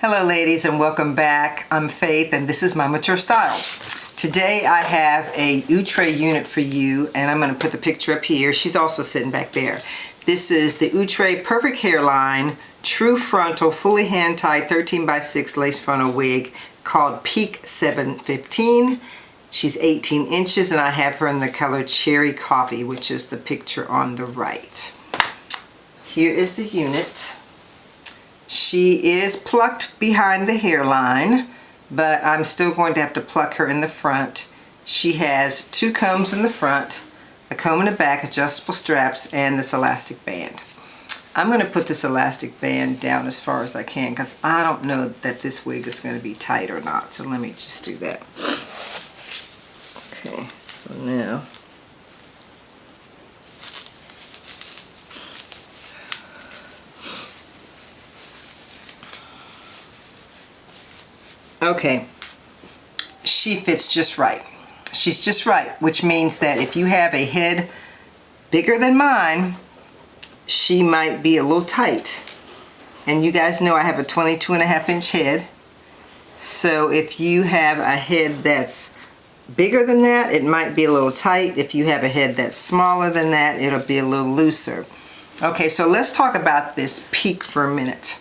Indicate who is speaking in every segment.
Speaker 1: Hello ladies and welcome back. I'm Faith and this is My Mature Style. Today I have a Outre unit for you and I'm going to put the picture up here. She's also sitting back there. This is the Outre Perfect Hairline True Frontal Fully Hand Tied 13x6 Lace Frontal Wig called Peak 715. She's 18 inches and I have her in the color Cherry Coffee, which is the picture on the right. Here is the unit. She is plucked behind the hairline, but I'm still going to have to pluck her in the front. She has two combs in the front, a comb in the back, adjustable straps, and this elastic band. I'm going to put this elastic band down as far as I can because I don't know that this wig is going to be tight or not, so let me just do that. Okay, so now okay, she fits just right. She's just right, which means that if you have a head bigger than mine, she might be a little tight. And you guys know I have a 22.5-inch head. So if you have a head that's bigger than that, it might be a little tight. If you have a head that's smaller than that, it'll be a little looser. Okay, so let's talk about this peak for a minute.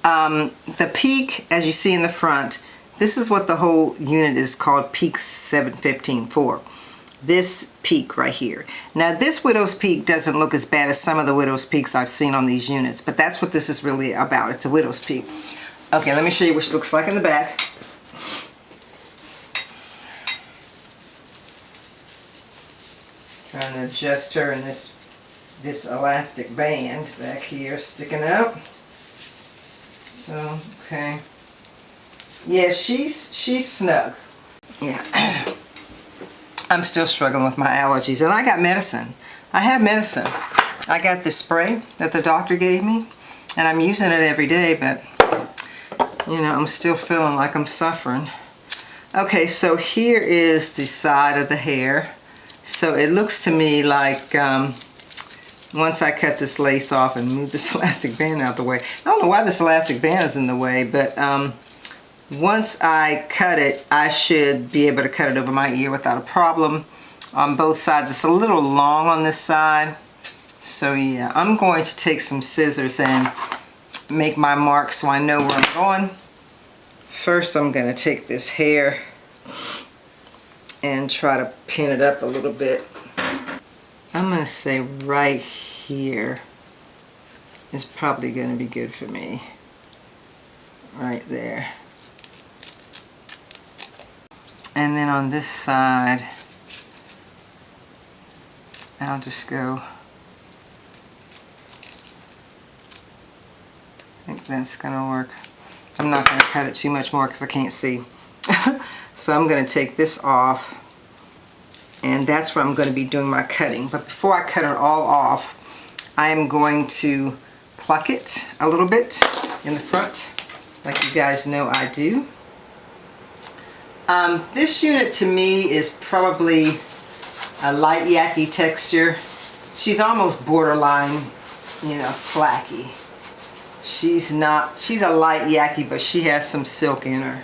Speaker 1: The peak, as you see in the front, this is what the whole unit is called Peak 715 for. This peak right here. Now this widow's peak doesn't look as bad as some of the widow's peaks I've seen on these units, but that's what this is really about. It's a widow's peak. Okay, let me show you what she looks like in the back. Trying to adjust her in this elastic band back here sticking out. So, okay. Yeah, she's snug. Yeah. I'm still struggling with my allergies and I got medicine. I have medicine. I got this spray that the doctor gave me and I'm using it every day, but you know, I'm still feeling like I'm suffering. Okay, so here is the side of the hair. So it looks to me like once I cut this lace off and move this elastic band out the way. I don't know why this elastic band is in the way, but once I cut it, I should be able to cut it over my ear without a problem on both sides. It's a little long on this side. So yeah, I'm going to take some scissors and make my mark so I know where I'm going. First, I'm going to take this hair and try to pin it up a little bit. I'm going to say right here is probably going to be good for me. Right there. And then on this side, I'll just go. I think that's going to work. I'm not going to cut it too much more because I can't see. So I'm going to take this off. And that's where I'm going to be doing my cutting. But before I cut it all off, I am going to pluck it a little bit in the front, like you guys know I do. This unit to me is probably a light yaki texture. She's almost borderline, you know, slacky. She's a light yaki, but she has some silk in her.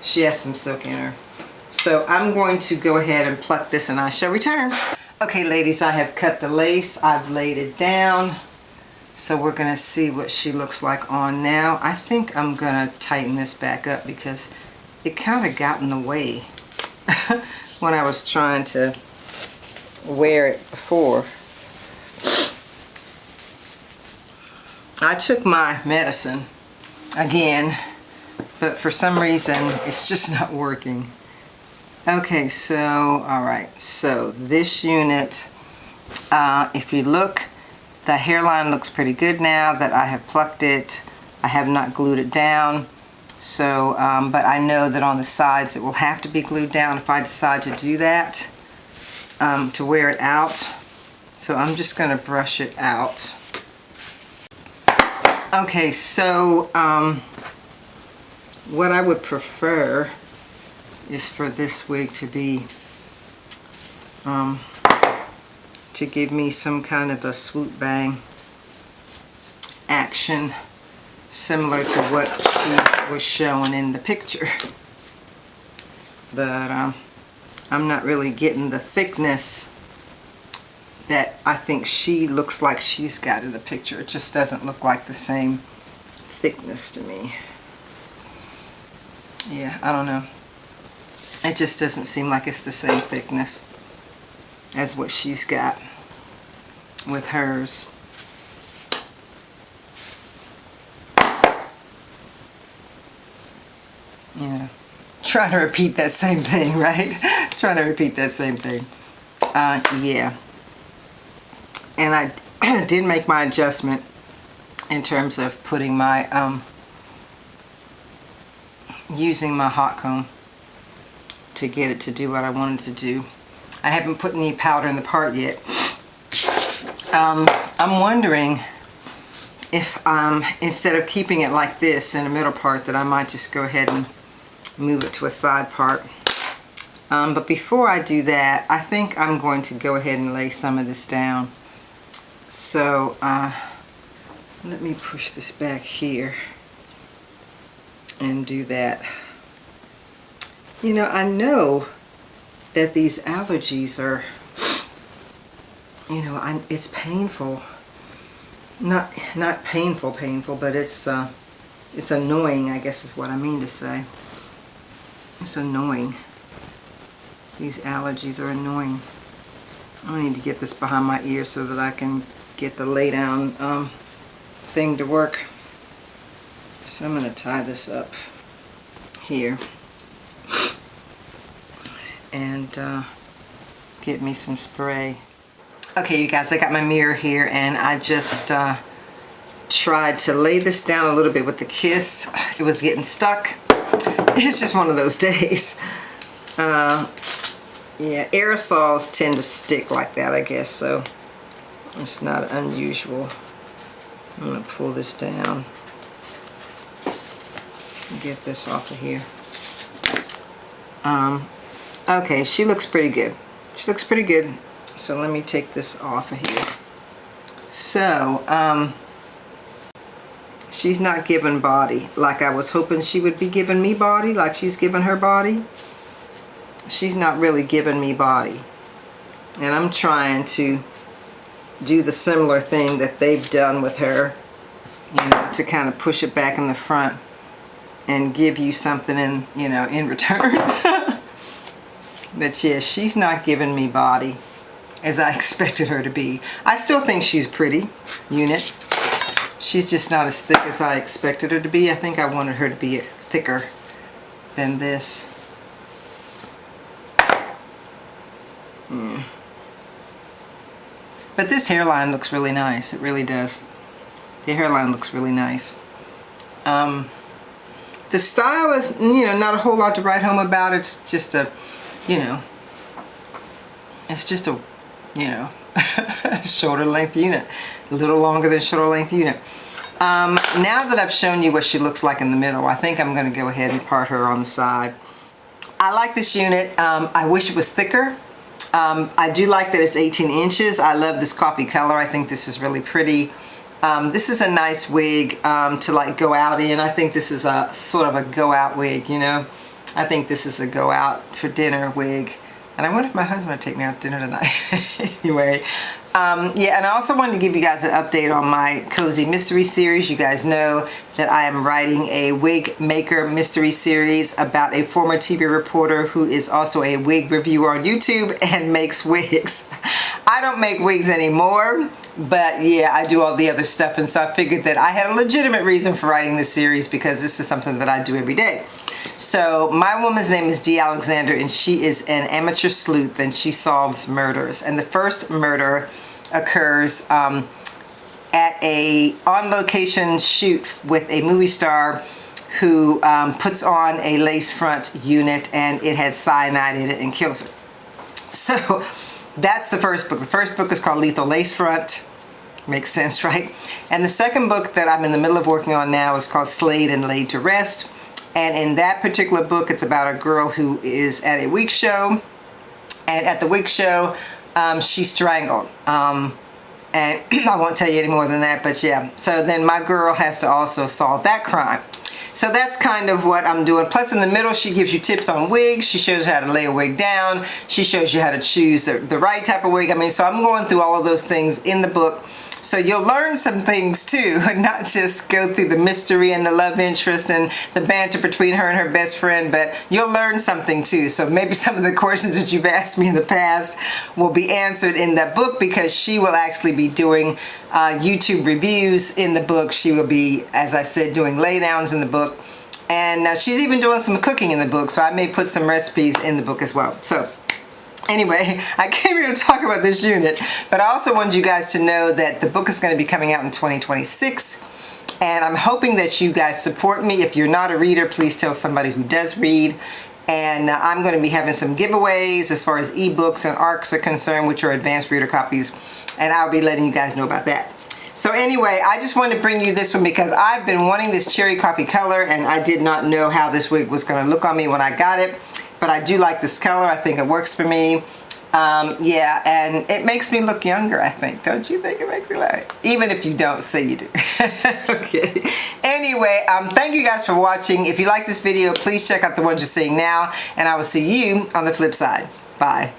Speaker 1: She has some silk in her. So I'm going to go ahead and pluck this and I shall return. Okay ladies, I have cut the lace, I've laid it down. So we're going to see what she looks like on now. I think I'm going to tighten this back up because it kind of got in the way when I was trying to wear it before. I took my medicine again, but for some reason it's just not working. Okay, so, alright, so this unit, if you look, the hairline looks pretty good now that I have plucked it. I have not glued it down, so, but I know that on the sides it will have to be glued down if I decide to do that, to wear it out. So I'm just going to brush it out. Okay, so what I would prefer is for this wig to be to give me some kind of a swoop bang action. similar to what she was showing in the picture. But I'm not really getting the thickness that I think she looks like she's got in the picture. It just doesn't look like the same thickness to me. Yeah, I don't know. It just doesn't seem like it's the same thickness as what she's got with hers. Yeah, trying to repeat that same thing, right? Trying to repeat that same thing. Yeah. And I did make my adjustment in terms of putting my, using my hot comb to get it to do what I wanted to do. I haven't put any powder in the part yet. I'm wondering if instead of keeping it like this in the middle part, that I might just go ahead and move it to a side part. But before I do that, I think I'm going to go ahead and lay some of this down. So let me push this back here and do that. You know, I know that these allergies are, you know, it's painful. Not painful, but it's annoying, I guess is what I mean to say. It's annoying. These allergies are annoying. I need to get this behind my ear so that I can get the lay down thing to work. So I'm going to tie this up here and get me some spray. Okay, you guys, I got my mirror here and I just tried to lay this down a little bit with the Kiss. It was getting stuck. It's just one of those days. Yeah, aerosols tend to stick like that, I guess, so it's not unusual. I'm going to pull this down and get this off of here. Okay, she looks pretty good. She looks pretty good. So let me take this off of here. So, she's not giving body like I was hoping she would be giving me body, like she's giving her body. She's not really giving me body. And I'm trying to do the similar thing that they've done with her, you know, to kind of push it back in the front and give you something in, you know, in return. But yeah, she's not giving me body as I expected her to be. I still think she's pretty unit. She's just not as thick as I expected her to be. I think I wanted her to be thicker than this. But this hairline looks really nice. It really does. The hairline looks really nice. The style is, you know, not a whole lot to write home about. It's just a, you know, it's just a, you know, shoulder length unit. A little longer than shoulder length unit. Now that I've shown you what she looks like in the middle, I think I'm going to go ahead and part her on the side. I like this unit. I wish it was thicker. I do like that it's 18 inches. I love this coffee color. I think this is really pretty. This is a nice wig to like go out in. I think this is a sort of a go out wig, you know. I think this is a go out for dinner wig. And I wonder if my husband would take me out to dinner tonight. Anyway, yeah, and I also wanted to give you guys an update on my Cozy Mystery Series. You guys know that I am writing a wig maker mystery series about a former TV reporter who is also a wig reviewer on YouTube and makes wigs. I don't make wigs anymore, but yeah, I do all the other stuff, and so I figured that I had a legitimate reason for writing this series because this is something that I do every day. So my woman's name is Dee Alexander, and she is an amateur sleuth, and she solves murders. And the first murder occurs at a on-location shoot with a movie star who puts on a lace front unit, and it had cyanide in it and kills her. So that's the first book. The first book is called Lethal Lace Front. Makes sense, right? And the second book that I'm in the middle of working on now is called Slayed and Laid to Rest. And in that particular book, it's about a girl who is at a WIGS show. And at the WIGS show, she's strangled. And I won't tell you any more than that, but yeah. So then my girl has to also solve that crime. So that's kind of what I'm doing. Plus in the middle, she gives you tips on wigs. She shows you how to lay a wig down. She shows you how to choose the right type of wig. I mean, so I'm going through all of those things in the book. So you'll learn some things too, and not just go through the mystery and the love interest and the banter between her and her best friend, but you'll learn something too. So maybe some of the questions that you've asked me in the past will be answered in that book, because she will actually be doing YouTube reviews in the book. She will be, as I said, doing laydowns in the book. And she's even doing some cooking in the book, so I may put some recipes in the book as well. So anyway, I came here to talk about this unit, but I also wanted you guys to know that the book is going to be coming out in 2026, and I'm hoping that you guys support me. If you're not a reader, please tell somebody who does read. And I'm going to be having some giveaways as far as ebooks and ARCs are concerned, which are advanced reader copies, and I'll be letting you guys know about that. So anyway, I just wanted to bring you this one because I've been wanting this cherry coffee color, and I did not know how this wig was going to look on me when I got it. But I do like this color. I think it works for me. Yeah, and it makes me look younger, I think. Don't you think it makes me look? Even if you don't, say you do. Okay. Anyway, thank you guys for watching. If you like this video, please check out the ones you're seeing now, and I will see you on the flip side. Bye.